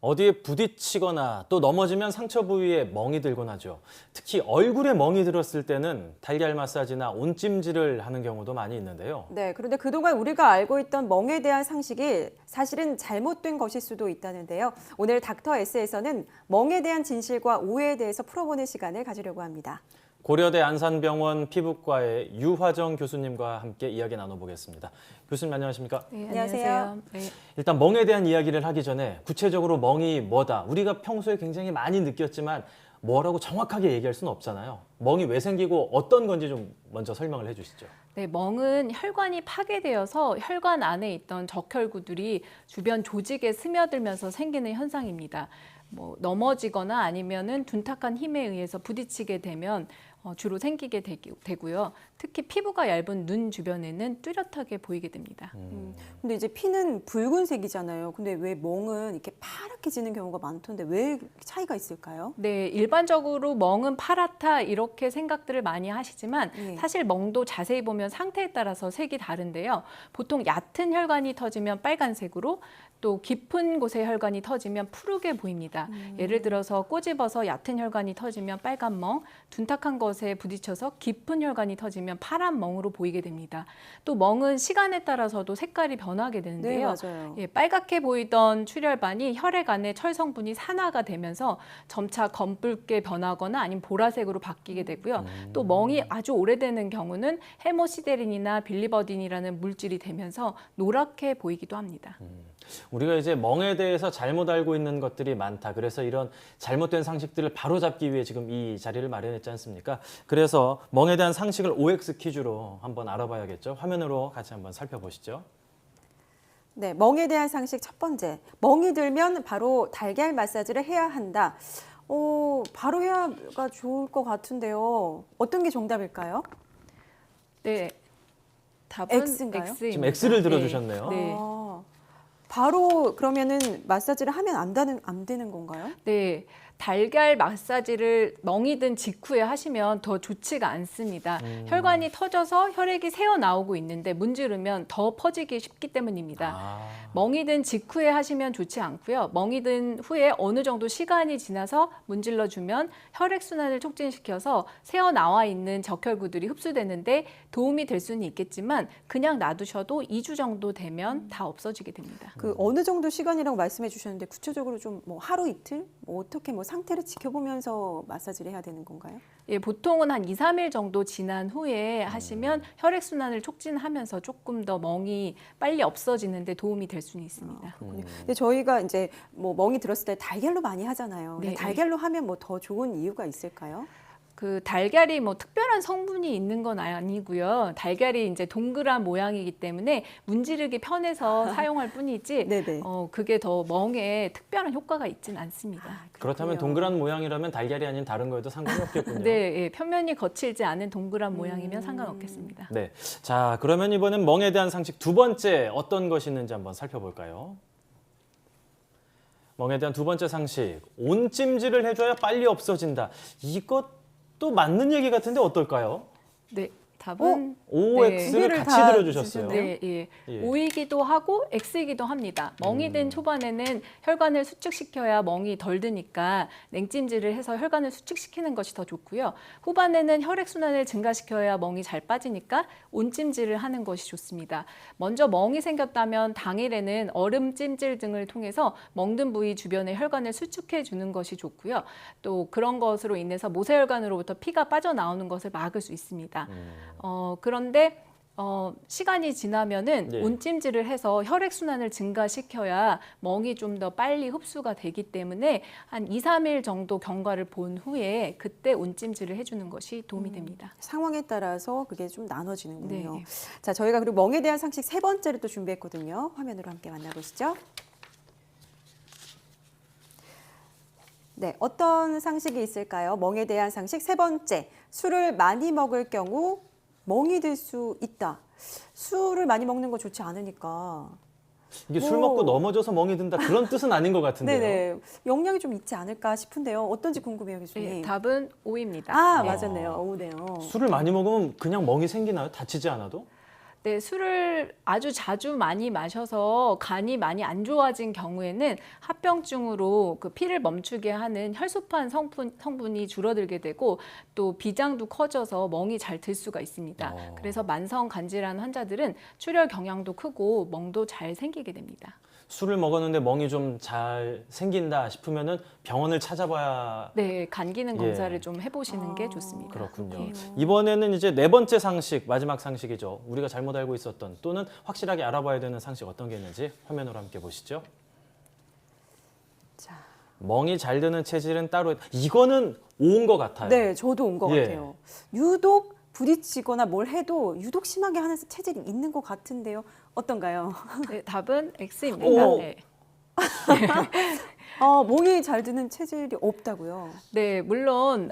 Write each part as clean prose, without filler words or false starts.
어디에 부딪히거나 또 넘어지면 상처 부위에 멍이 들곤 하죠. 특히 얼굴에 멍이 들었을 때는 달걀 마사지나 온찜질을 하는 경우도 많이 있는데요. 네, 그런데 그동안 우리가 알고 있던 멍에 대한 상식이 사실은 잘못된 것일 수도 있다는데요. 오늘 닥터 S에서는 멍에 대한 진실과 오해에 대해서 풀어보는 시간을 가지려고 합니다. 고려대 안산병원 피부과의 유화정 교수님과 함께 이야기 나눠보겠습니다. 교수님 안녕하십니까? 네, 안녕하세요. 네. 일단 멍에 대한 이야기를 하기 전에 구체적으로 멍이 뭐다. 우리가 평소에 굉장히 많이 느꼈지만 뭐라고 정확하게 얘기할 수는 없잖아요. 멍이 왜 생기고 어떤 건지 좀 먼저 설명을 해주시죠. 네, 멍은 혈관이 파괴되어서 혈관 안에 있던 적혈구들이 주변 조직에 스며들면서 생기는 현상입니다. 넘어지거나 아니면은 둔탁한 힘에 의해서 부딪히게 되면 주로 생기게 되고요. 특히 피부가 얇은 눈 주변에는 뚜렷하게 보이게 됩니다. 근데 이제 피는 붉은색이잖아요. 근데 왜 멍은 이렇게 파랗게 지는 경우가 많던데 왜 차이가 있을까요? 네, 일반적으로 멍은 파랗다 이렇게 생각들을 많이 하시지만 네. 사실 멍도 자세히 보면 상태에 따라서 색이 다른데요. 보통 얕은 혈관이 터지면 빨간색으로 또 깊은 곳에 혈관이 터지면 푸르게 보입니다. 예를 들어서 꼬집어서 얕은 혈관이 터지면 빨간 멍, 둔탁한 것에 부딪혀서 깊은 혈관이 터지면 파란 멍으로 보이게 됩니다. 또 멍은 시간에 따라서도 색깔이 변하게 네, 되는데요. 맞아요. 예, 빨갛게 보이던 출혈반이 혈액 안에 철성분이 산화가 되면서 점차 검붉게 변하거나 아니면 보라색으로 바뀌게 되고요. 또 멍이 아주 오래되는 경우는 헤모시데린이나 빌리버딘이라는 물질이 되면서 노랗게 보이기도 합니다. 우리가 이제 멍에 대해서 잘못 알고 있는 것들이 많다. 그래서 이런 잘못된 상식들을 바로잡기 위해 지금 이 자리를 마련했지 않습니까? 그래서 멍에 대한 상식을 OX 퀴즈로 한번 알아봐야겠죠. 화면으로 같이 한번 살펴보시죠. 네, 멍에 대한 상식 첫 번째. 멍이 들면 바로 달걀 마사지를 해야 한다. 바로 해야가 좋을 것 같은데요. 어떤 게 정답일까요? 네, 답은 X인가요? X입니다. 지금 X를 네. 들어주셨네요. 네. 바로 그러면은 마사지를 하면 안 되는 건가요? 네, 달걀 마사지를 멍이 든 직후에 하시면 더 좋지가 않습니다. 혈관이 터져서 혈액이 새어 나오고 있는데 문지르면 더 퍼지기 쉽기 때문입니다. 멍이 든 직후에 하시면 좋지 않고요. 멍이 든 후에 어느 정도 시간이 지나서 문질러 주면 혈액 순환을 촉진시켜서 새어 나와 있는 적혈구들이 흡수되는데 도움이 될 수는 있겠지만 그냥 놔두셔도 2주 정도 되면 다 없어지게 됩니다. 그 어느 정도 시간이라고 말씀해 주셨는데 구체적으로 좀 뭐 하루 이틀 어떻게 상태를 지켜보면서 마사지를 해야 되는 건가요? 예, 보통은 한 2, 3일 정도 지난 후에 하시면 혈액 순환을 촉진하면서 조금 더 멍이 빨리 없어지는데 도움이 될 수는 있습니다. 그렇군요. 근데 저희가 이제 멍이 들었을 때 달걀로 많이 하잖아요. 근데 네. 달걀로 하면 더 좋은 이유가 있을까요? 그 달걀이 특별한 성분이 있는 건 아니고요. 달걀이 이제 동그란 모양이기 때문에 문지르기 편해서 사용할 뿐이지 네네. 그게 더 멍에 특별한 효과가 있지는 않습니다. 그렇다면 동그란 모양이라면 달걀이 아닌 다른 거에도 상관이 없겠군요. 네, 예, 표면이 거칠지 않은 동그란 모양이면 상관없겠습니다. 네. 자, 그러면 이번엔 멍에 대한 상식 두 번째 어떤 것이 있는지 한번 살펴볼까요? 멍에 대한 두 번째 상식. 온찜질을 해줘야 빨리 없어진다. 이것도 맞는 얘기 같은데 어떨까요? 네, 답은 OX를 네. 같이 다 들어주셨어요. 네, 예. 예. O이기도 하고 X이기도 합니다. 멍이 든 초반에는 혈관을 수축시켜야 멍이 덜 드니까 냉찜질을 해서 혈관을 수축시키는 것이 더 좋고요. 후반에는 혈액순환을 증가시켜야 멍이 잘 빠지니까 온찜질을 하는 것이 좋습니다. 먼저 멍이 생겼다면 당일에는 얼음 찜질 등을 통해서 멍든 부위 주변의 혈관을 수축해 주는 것이 좋고요. 또 그런 것으로 인해서 모세혈관으로부터 피가 빠져나오는 것을 막을 수 있습니다. 그런데 시간이 지나면은 네. 온찜질을 해서 혈액순환을 증가시켜야 멍이 좀 더 빨리 흡수가 되기 때문에 한 2, 3일 정도 경과를 본 후에 그때 온찜질을 해주는 것이 도움이 됩니다. 상황에 따라서 그게 좀 나눠지는군요. 네. 자, 저희가 그리고 멍에 대한 상식 세 번째를 또 준비했거든요. 화면으로 함께 만나보시죠. 네, 어떤 상식이 있을까요? 멍에 대한 상식 세 번째. 술을 많이 먹을 경우 멍이 들 수 있다. 술을 많이 먹는 거 좋지 않으니까. 이게 술 먹고 넘어져서 멍이 든다 그런 뜻은 아닌 것 같은데요. 네네. 영향이 좀 있지 않을까 싶은데요. 어떤지 궁금해요, 교수님. 네, 답은 O입니다. 아, 네. 맞았네요. 오네요. 술을 많이 먹으면 그냥 멍이 생기나요? 다치지 않아도? 네, 술을 아주 자주 많이 마셔서 간이 많이 안 좋아진 경우에는 합병증으로 그 피를 멈추게 하는 혈소판 성분이 줄어들게 되고 또 비장도 커져서 멍이 잘 들 수가 있습니다. 그래서 만성 간질환 환자들은 출혈 경향도 크고 멍도 잘 생기게 됩니다. 술을 먹었는데 멍이 좀 잘 생긴다 싶으면은 병원을 찾아봐야. 네, 간 기능 예. 검사를 좀 해보시는 게 좋습니다. 그렇군요. 네. 이번에는 이제 네 번째 상식, 마지막 상식이죠. 우리가 잘못 알고 있었던 또는 확실하게 알아봐야 되는 상식 어떤 게 있는지 화면으로 함께 보시죠. 자, 멍이 잘 드는 체질은 따로 이거는 온 것 같아요. 네, 저도 온 것 예. 같아요. 유독 부딪히거나 뭘 해도 유독 심하게 하는 체질이 있는 것 같은데요. 어떤가요? 네, 답은 X입니다. 오. 네. 멍이 잘 드는 체질이 없다고요. 네, 물론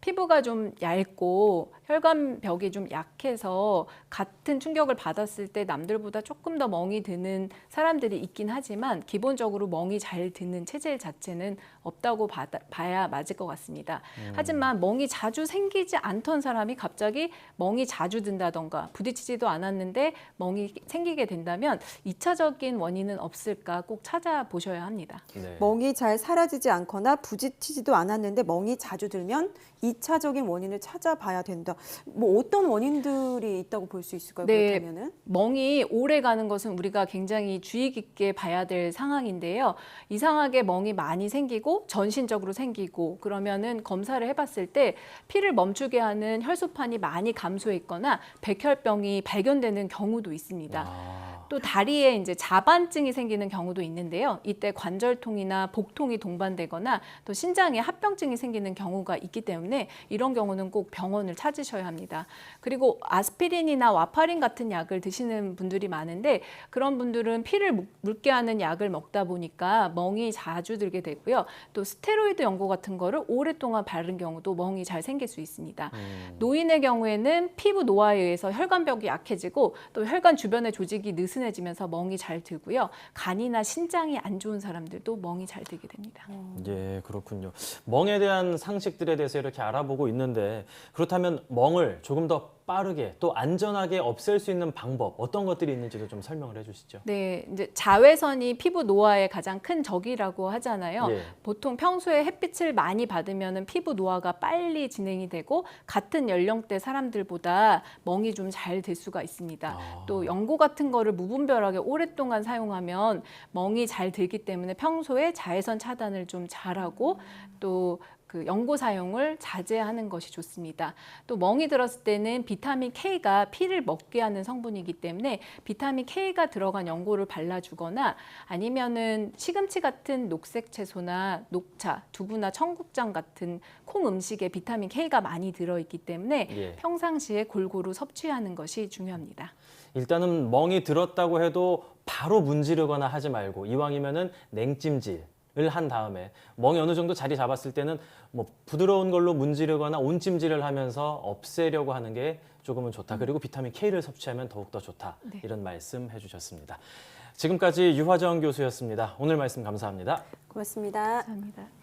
피부가 좀 얇고 혈관벽이 좀 약해서 같은 충격을 받았을 때 남들보다 조금 더 멍이 드는 사람들이 있긴 하지만 기본적으로 멍이 잘 드는 체질 자체는 없다고 봐야 맞을 것 같습니다. 하지만 멍이 자주 생기지 않던 사람이 갑자기 멍이 자주 든다던가 부딪히지도 않았는데 멍이 생기게 된다면 2차적인 원인은 없을까 꼭 찾아보셔야 합니다. 네. 멍이 잘 사라지지 않거나 부딪히지도 않았는데 멍이 자주 들면 2차적인 원인을 찾아봐야 된다. 뭐 어떤 원인들이 있다고 볼 수 있을까요? 네. 그렇다면은? 멍이 오래 가는 것은 우리가 굉장히 주의 깊게 봐야 될 상황인데요. 이상하게 멍이 많이 생기고 전신적으로 생기고 그러면은 검사를 해봤을 때 피를 멈추게 하는 혈소판이 많이 감소해 있거나 백혈병이 발견되는 경우도 있습니다. 또 다리에 이제 자반증이 생기는 경우도 있는데요. 이때 관절통이나 복통이 동반되거나 또 신장에 합병증이 생기는 경우가 있기 때문에 이런 경우는 꼭 병원을 찾으셔야 합니다. 그리고 아스피린이나 와파린 같은 약을 드시는 분들이 많은데 그런 분들은 피를 묽게 하는 약을 먹다 보니까 멍이 자주 들게 되고요. 또 스테로이드 연고 같은 거를 오랫동안 바른 경우도 멍이 잘 생길 수 있습니다. 노인의 경우에는 피부 노화에 의해서 혈관벽이 약해지고 또 혈관 주변의 조직이 느슨해지면서 멍이 잘 들고요. 간이나 신장이 안 좋은 사람들도 멍이 잘 들게 됩니다. 예, 그렇군요. 멍에 대한 상식들에 대해서 이렇게 알아보고 있는데 그렇다면 멍을 조금 더 빠르게 또 안전하게 없앨 수 있는 방법 어떤 것들이 있는지도 좀 설명을 해주시죠. 네, 이제 자외선이 피부 노화의 가장 큰 적이라고 하잖아요. 예. 보통 평소에 햇빛을 많이 받으면 피부 노화가 빨리 진행이 되고 같은 연령대 사람들보다 멍이 좀 잘 들 수가 있습니다. 또 연고 같은 거를 무분별하게 오랫동안 사용하면 멍이 잘 들기 때문에 평소에 자외선 차단을 좀 잘하고 또 그 연고 사용을 자제하는 것이 좋습니다. 또 멍이 들었을 때는 비타민 K가 피를 먹게 하는 성분이기 때문에 비타민 K가 들어간 연고를 발라주거나 아니면은 시금치 같은 녹색 채소나 녹차, 두부나 청국장 같은 콩 음식에 비타민 K가 많이 들어있기 때문에 예. 평상시에 골고루 섭취하는 것이 중요합니다. 일단은 멍이 들었다고 해도 바로 문지르거나 하지 말고 이왕이면은 냉찜질 을 한 다음에 멍이 어느 정도 자리 잡았을 때는 뭐 부드러운 걸로 문지르거나 온찜질을 하면서 없애려고 하는 게 조금은 좋다. 그리고 비타민 K를 섭취하면 더욱더 좋다. 네. 이런 말씀 해주셨습니다. 지금까지 유화정 교수였습니다. 오늘 말씀 감사합니다. 고맙습니다. 감사합니다.